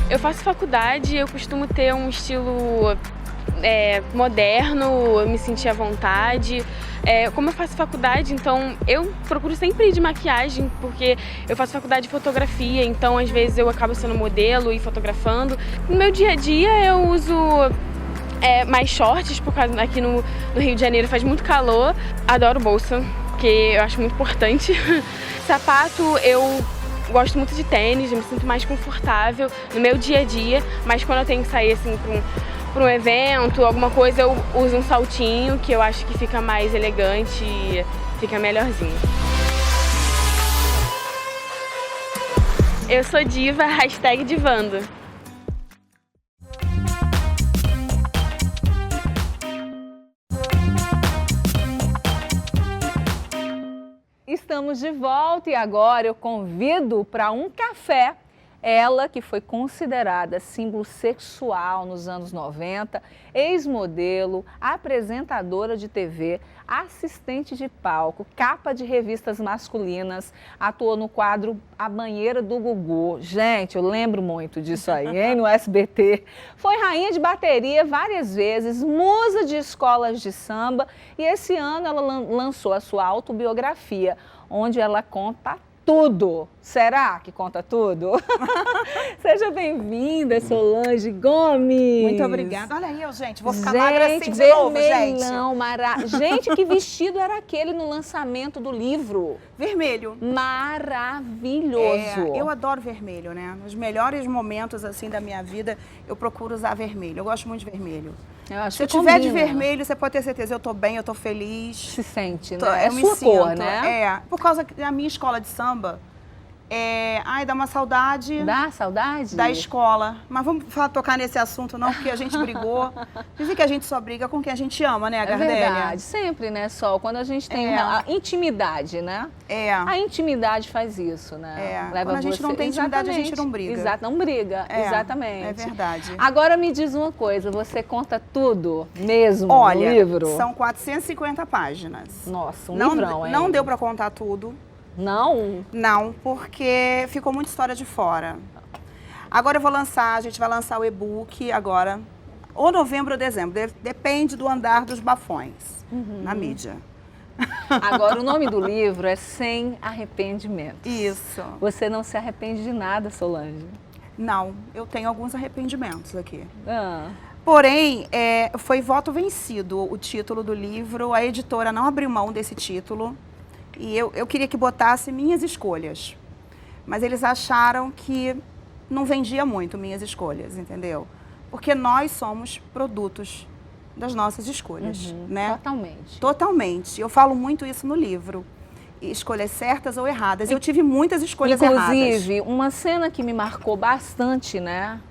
Eu faço faculdade, eu costumo ter um estilo moderno, eu me senti à vontade. Como eu faço faculdade, então eu procuro sempre ir de maquiagem, porque eu faço faculdade de fotografia, então às vezes eu acabo sendo modelo e fotografando. No meu dia a dia eu uso mais shorts, porque aqui no Rio de Janeiro faz muito calor. Adoro bolsa, porque eu acho muito importante. Sapato, eu gosto muito de tênis, eu me sinto mais confortável no meu dia a dia, mas quando eu tenho que sair assim para um evento, alguma coisa, eu uso um saltinho, que eu acho que fica mais elegante e fica melhorzinho. Eu sou diva, #divando. Estamos de volta e agora eu convido para um café. Ela, que foi considerada símbolo sexual nos anos 90, ex-modelo, apresentadora de TV, assistente de palco, capa de revistas masculinas, atuou no quadro A Banheira do Gugu. Gente, eu lembro muito disso aí, hein, no SBT. Foi rainha de bateria várias vezes, musa de escolas de samba e esse ano ela lançou a sua autobiografia, onde ela conta tudo. Será que conta tudo? Seja bem-vinda, Solange Gomes. Muito obrigada. Olha aí, gente, vou ficar magra assim de novo, gente. Gente, que vestido era aquele no lançamento do livro? Vermelho. Maravilhoso. Eu adoro vermelho, né? Nos melhores momentos assim da minha vida, eu procuro usar vermelho. Eu gosto muito de vermelho. Se eu tiver de vermelho, você pode ter certeza, eu tô bem, eu tô feliz. Se sente, né? É sua cor, né? Por causa da minha escola de samba. Dá uma saudade. Dá saudade? Da escola. Mas vamos tocar nesse assunto não, porque a gente brigou. Dizem que a gente só briga com quem a gente ama, né, Gardénia? É verdade, sempre, né, Sol? Quando a gente tem a intimidade, né? A intimidade faz isso, né? Leva quando a gente não tem intimidade, a gente não briga. Exato, não briga, exatamente. É verdade. Agora me diz uma coisa, você conta tudo mesmo no livro? São 450 páginas. Nossa, livrão, hein? Não deu pra contar tudo. Não? Não, porque ficou muita história de fora. Agora a gente vai lançar o e-book agora, ou novembro ou dezembro, depende do andar dos bafões na mídia. Agora, o nome do livro é Sem Arrependimentos. Isso. Você não se arrepende de nada, Solange? Não, eu tenho alguns arrependimentos aqui. Porém, foi voto vencido o título do livro. A editora não abriu mão desse título. E eu queria que botasse Minhas Escolhas. Mas eles acharam que não vendia muito Minhas Escolhas, entendeu? Porque nós somos produtos das nossas escolhas, né? Totalmente. Totalmente. Eu falo muito isso no livro. Escolhas certas ou erradas. Eu tive muitas escolhas erradas. Inclusive, uma cena que me marcou bastante, né?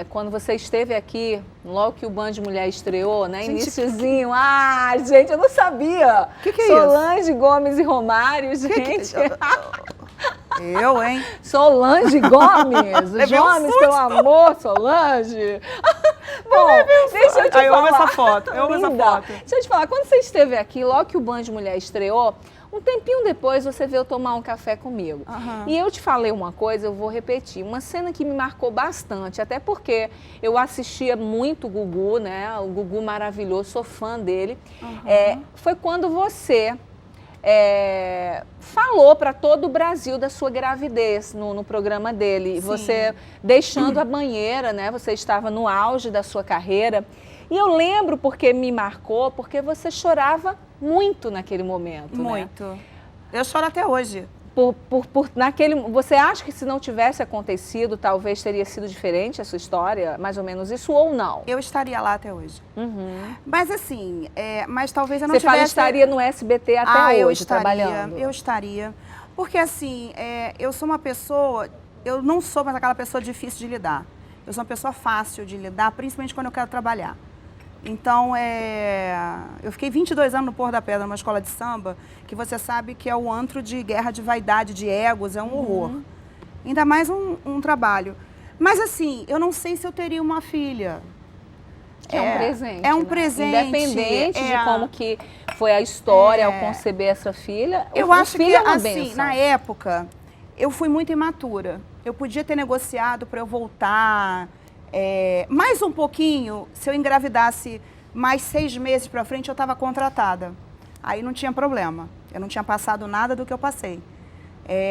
Quando você esteve aqui, logo que o Band Mulher estreou, né? Gente, Iniciozinho. Ah, gente, eu não sabia. Que é Solange isso? Gomes e Romário, gente. Eu, hein? Solange Gomes. Levei um Gomes, susto. pelo amor, Solange. Bom, deixa eu te falar. Eu amo essa foto, eu amo essa Linda. foto. Deixa eu te falar, quando você esteve aqui, logo que o Band Mulher estreou, um tempinho depois você veio tomar um café comigo. E eu te falei uma coisa, eu vou repetir. Uma cena que me marcou bastante, até porque eu assistia muito o Gugu, né? O Gugu maravilhoso, sou fã dele. Foi quando você falou para todo o Brasil da sua gravidez no programa dele. Sim. Você deixando a banheira, né? Você estava no auge da sua carreira. E eu lembro porque me marcou, porque você chorava muito naquele momento, Muito. né? Eu choro até hoje. Você acha que se não tivesse acontecido, talvez teria sido diferente a sua história, mais ou menos isso, ou não? Eu estaria lá até hoje. Mas assim, mas talvez eu não Você tivesse... fala, estaria no SBT até eu hoje, estaria, trabalhando. Eu estaria. Porque assim, eu sou uma pessoa, eu não sou mais aquela pessoa difícil de lidar. Eu sou uma pessoa fácil de lidar, principalmente quando eu quero trabalhar. Então, eu fiquei 22 anos no Pôr da Pedra, numa escola de samba, que você sabe que é o antro de guerra de vaidade, de egos, é um horror. Ainda mais um trabalho. Mas assim, eu não sei se eu teria uma filha. É um presente. É um né? presente. Independente de como que foi a história ao conceber essa filha. Eu acho que, assim, na época, eu fui muito imatura. Eu podia ter negociado para eu voltar... mais um pouquinho, se eu engravidasse mais 6 meses para frente, eu estava contratada. Aí não tinha problema. Eu não tinha passado nada do que eu passei.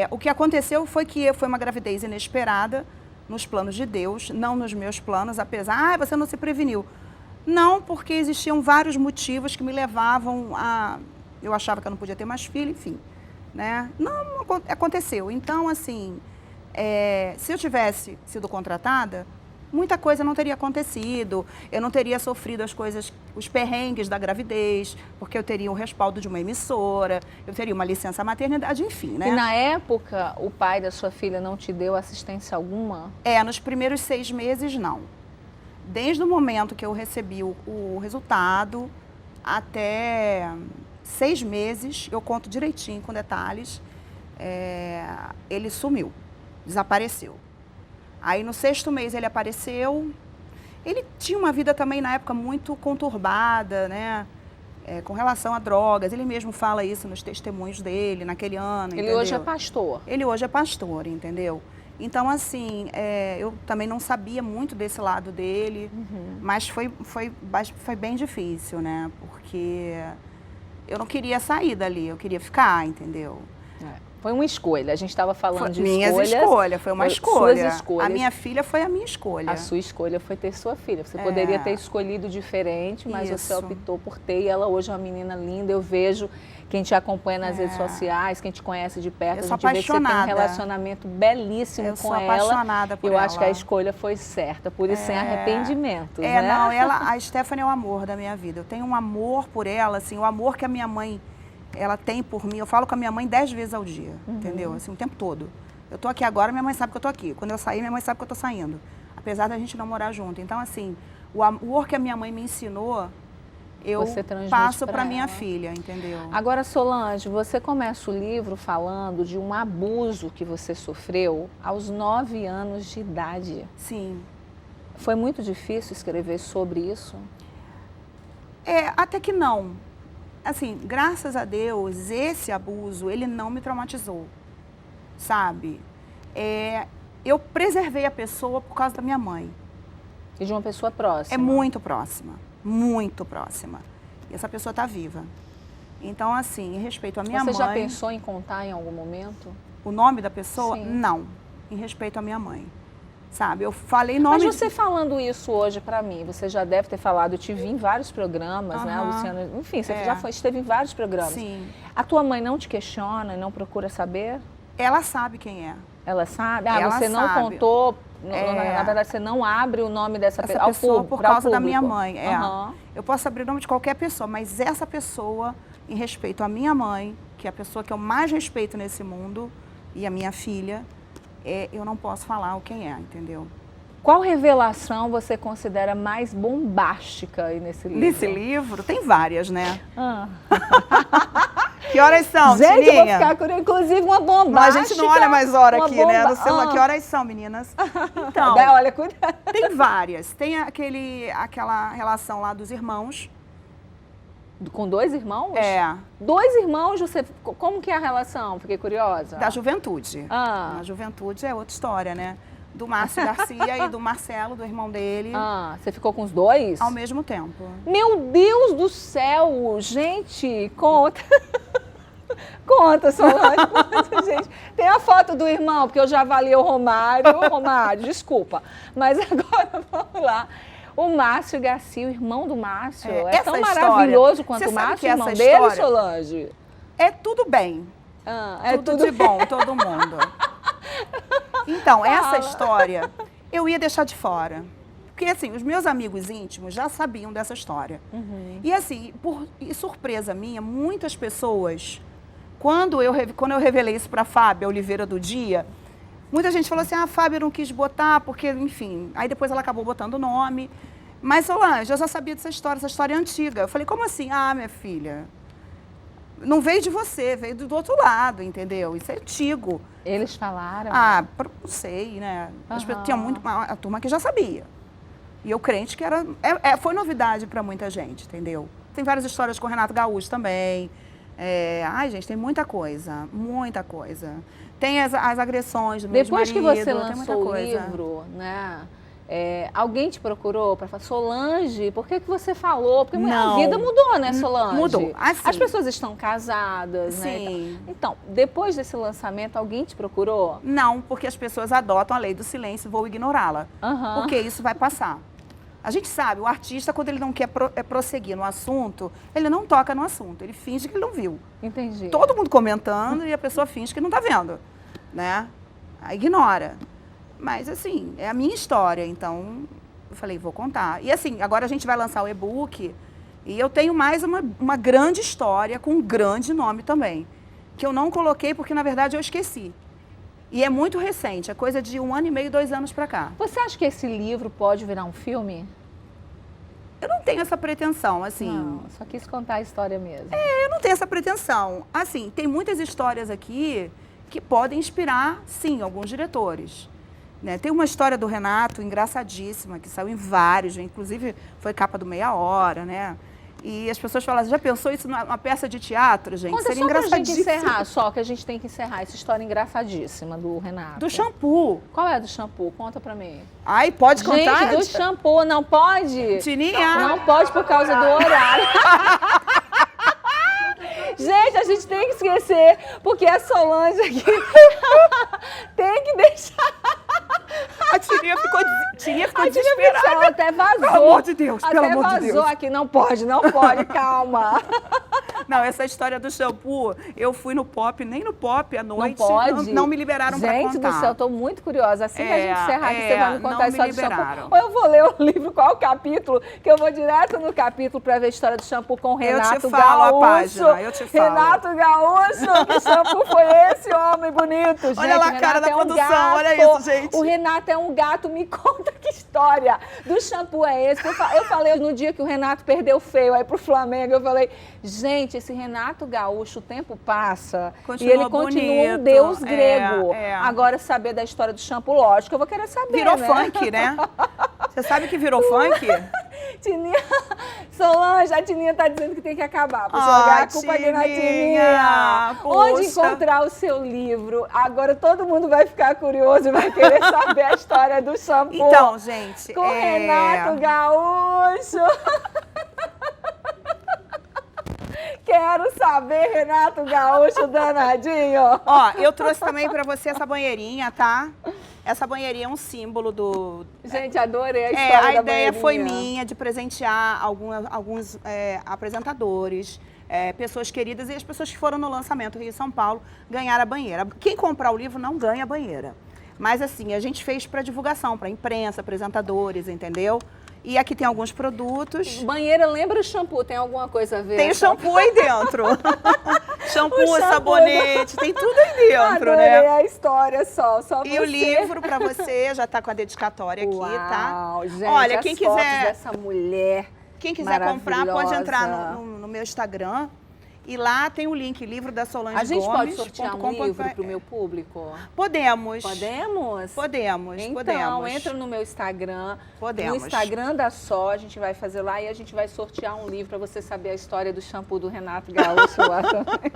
O que aconteceu foi que foi uma gravidez inesperada, nos planos de Deus, não nos meus planos, apesar... você não se preveniu. Não, porque existiam vários motivos que me levavam a... Eu achava que eu não podia ter mais filho, enfim. Né? Não aconteceu. Então, assim, se eu tivesse sido contratada... muita coisa não teria acontecido, eu não teria sofrido os perrengues da gravidez, porque eu teria o respaldo de uma emissora, eu teria uma licença maternidade, enfim, né? E na época, o pai da sua filha não te deu assistência alguma? Nos primeiros 6 meses, não. Desde o momento que eu recebi o resultado, até 6 meses, eu conto direitinho, com detalhes, ele sumiu, desapareceu. Aí no 6º mês ele apareceu, ele tinha uma vida também na época muito conturbada, né? Com relação a drogas, ele mesmo fala isso nos testemunhos dele, naquele ano, Ele hoje é pastor. Ele hoje é pastor, entendeu? Então assim, eu também não sabia muito desse lado dele, mas foi bem difícil, né? Porque eu não queria sair dali, eu queria ficar, entendeu? Foi uma escolha, a gente estava falando de escolhas. Foi uma escolha. Suas escolhas. A minha filha foi a minha escolha. A sua escolha foi ter sua filha. Você poderia ter escolhido diferente, mas você optou por ter. E ela hoje é uma menina linda. Eu vejo quem te acompanha nas redes sociais, quem te conhece de perto, eu sou a gente vê que você tem um apaixonada. relacionamento belíssimo Eu com sou ela. apaixonada por Eu ela. acho que a escolha foi certa, por isso sem arrependimento. Não, a Stephanie é o amor da minha vida. Eu tenho um amor por ela, assim, o amor que a minha mãe... ela tem por mim, eu falo com a minha mãe 10 vezes ao dia, entendeu? Assim, o tempo todo. Eu tô aqui agora, minha mãe sabe que eu tô aqui. Quando eu sair, minha mãe sabe que eu tô saindo. Apesar da gente não morar junto. Então, assim, o amor que a minha mãe me ensinou, eu passo para minha filha, entendeu? Agora, Solange, você começa o livro falando de um abuso que você sofreu aos 9 anos de idade. Sim. Foi muito difícil escrever sobre isso? Até que não. Assim, graças a Deus, esse abuso, ele não me traumatizou, sabe? Eu preservei a pessoa por causa da minha mãe. E de uma pessoa próxima? É muito próxima, muito próxima. E essa pessoa está viva. Então, assim, em respeito à minha mãe... Você já pensou em contar em algum momento? O nome da pessoa? Sim. Não, em respeito à minha mãe. sabe? Eu falei nome... Mas você falando isso hoje pra mim, você já deve ter falado, eu te vi em vários programas, né, Luciana? Enfim, você esteve em vários programas. Sim. A tua mãe não te questiona, não procura saber? Ela sabe quem é. Ela sabe? Ela você não sabe. contou, na verdade, você não abre o nome dessa Essa pessoa por causa da minha público. mãe. Eu posso abrir o nome de qualquer pessoa, mas essa pessoa, em respeito à minha mãe, que é a pessoa que eu mais respeito nesse mundo, e a minha filha, eu não posso falar quem é, entendeu? Qual revelação você considera mais bombástica aí nesse livro? Nesse livro? Tem várias, né? Que horas são, gente, Tininha? eu vou ficar curiosa. Inclusive uma bombástica. Mas a gente não olha mais hora aqui, né? No celular. Ah. Que horas são, meninas? Então, olha, cuidado. Tem várias. Tem aquela relação lá dos irmãos. Com 2 irmãos? 2 irmãos, como que é a relação? Fiquei curiosa. Da juventude. Ah. A juventude é outra história, né? Do Márcio Garcia e do Marcelo, do irmão dele. Ah, você ficou com os 2? Ao mesmo tempo. Meu Deus do céu! Gente, conta. Conta, Solange, conta, gente. Tem a foto do irmão, porque eu já avaliei o Romário. Romário, desculpa. Mas agora, vamos lá. O Márcio Garcia, o irmão do Márcio, é tão maravilhoso quanto o Márcio, irmão dele, Solange? É tudo bem. É tudo de bom, todo mundo. Então, essa história, eu ia deixar de fora. Porque, assim, os meus amigos íntimos já sabiam dessa história. E, assim, por surpresa minha, muitas pessoas, quando eu revelei isso para a Fábia Oliveira do Dia, muita gente falou assim, a Fábia não quis botar, porque, enfim, aí depois ela acabou botando o nome. Mas, Solange, eu já sabia dessa história é antiga. Eu falei, como assim? Ah, minha filha, não veio de você, veio do outro lado, entendeu? Isso é antigo. Eles falaram? Não sei, né? Tinha a turma que já sabia. E eu crente que foi novidade para muita gente, entendeu? Tem várias histórias com o Renato Gaúcho também. Gente, tem muita coisa, muita coisa. Tem as agressões do meu Depois marido, que você tem muita lançou o coisa. livro, né? Alguém te procurou para falar, Solange, por que você falou? Porque a vida mudou, né, Solange? Mudou. Assim, as pessoas estão casadas, sim, né? Então, depois desse lançamento, alguém te procurou? Não, porque as pessoas adotam a lei do silêncio e vou ignorá-la. Porque isso vai passar. A gente sabe, o artista, quando ele não quer prosseguir no assunto, ele não toca no assunto, ele finge que ele não viu. Entendi. Todo mundo comentando e a pessoa finge que não está vendo, né? Aí ignora. Mas, assim, é a minha história, então eu falei, vou contar. E, assim, agora a gente vai lançar o e-book e eu tenho mais uma grande história com um grande nome também, que eu não coloquei porque, na verdade, eu esqueci. E é muito recente, é coisa de 1 ano e meio, 2 anos para cá. Você acha que esse livro pode virar um filme? Eu não tenho essa pretensão, assim. Não, só quis contar a história mesmo. Eu não tenho essa pretensão. Assim, tem muitas histórias aqui que podem inspirar, sim, alguns diretores. Né? Tem uma história do Renato engraçadíssima, que saiu em vários, inclusive foi capa do Meia Hora, né? E as pessoas falam, já pensou isso numa peça de teatro, gente? Conta seria só engraçadíssimo. Pra gente encerrar, só que a gente tem que encerrar essa história engraçadíssima do Renato. Do shampoo. Qual é a do shampoo? Conta pra mim. Ai, pode contar? Gente, do shampoo, não pode? Tininha. Não pode por causa do horário. Gente, a gente tem que esquecer, porque a Solange aqui tem que deixar... A Tininha ficou desesperada. Ela até vazou. Pelo amor de Deus, pelo amor de Deus. Até vazou aqui, não pode, calma. Não, essa história do shampoo, eu fui no Pop, nem no Pop à noite. Não pode? Não me liberaram pra contar. Gente do céu, eu tô muito curiosa. Assim que a gente encerrar aqui, você vai me contar a história do shampoo. Ou eu vou ler o livro, qual é o capítulo, que eu vou direto no capítulo pra ver a história do shampoo com o Renato Gaúcho. Eu te falo a página, eu te falo. Renato Gaúcho, que shampoo foi esse, homem bonito? Gente, olha lá a cara da produção, olha isso, gente. O Renato é um gato, me conta que história do shampoo é esse. Eu falei no dia que o Renato perdeu feio aí pro Flamengo, eu falei, gente, esse Renato Gaúcho, o tempo passa e ele continua um deus grego. Agora, saber da história do shampoo, lógico, eu vou querer saber, virou funk, né? Você sabe que virou funk? Tininha, Solange, a Tininha tá dizendo que tem que acabar. Vou jogar a culpa aqui na Tininha. Onde encontrar o seu livro? Agora todo mundo vai ficar curioso e vai querer saber a história do shampoo. Então, gente... Com Renato Gaúcho. Quero saber, Renato Gaúcho danadinho. Ó, eu trouxe também pra você essa banheirinha, tá? Essa banheirinha é um símbolo do... Gente, adorei a história da a ideia banheirinha. foi minha de presentear alguns apresentadores, pessoas queridas e as pessoas que foram no lançamento Rio e São Paulo ganharam a banheira. Quem comprar o livro não ganha a banheira. Mas assim, a gente fez para divulgação, para imprensa, apresentadores, entendeu? E aqui tem alguns produtos. Banheira lembra o shampoo, tem alguma coisa a ver? Tem shampoo aí dentro. shampoo, sabonete, tem tudo aí dentro, Adorei né? a história só E você. o livro para você já tá com a dedicatória aqui, tá? Gente, Olha, as quem fotos quiser, dessa mulher quem quiser comprar pode entrar maravilhosa. no meu Instagram. E lá tem o link, livro da Solange A gente Gomes. pode sortear um livro para o meu público? Podemos. Podemos? Podemos, então, podemos. entra no meu Instagram. Podemos. No Instagram da Sol, a gente vai fazer lá e a gente vai sortear um livro para você saber a história do shampoo do Renato Gaúcho lá também.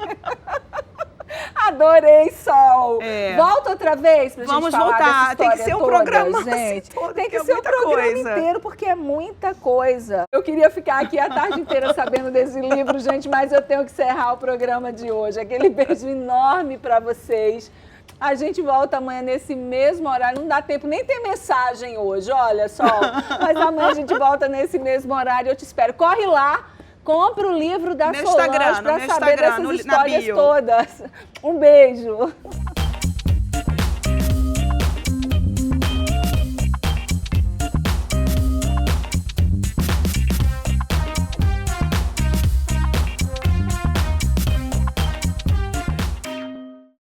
Adorei, Sol. Volta outra vez pra Vamos gente falar voltar. dessa Tem que história ser um toda, programa gente. assim todo, Tem que é ser um muita programa coisa. inteiro, porque é muita coisa. Eu queria ficar aqui a tarde inteira sabendo desse livro, gente, mas eu tenho que encerrar o programa de hoje. Aquele beijo enorme pra vocês. A gente volta amanhã nesse mesmo horário. Não dá tempo nem ter mensagem hoje, olha só. Mas amanhã a gente volta nesse mesmo horário. Eu te espero. Corre lá. Compra o livro da Solange para saber dessas histórias todas. Um beijo.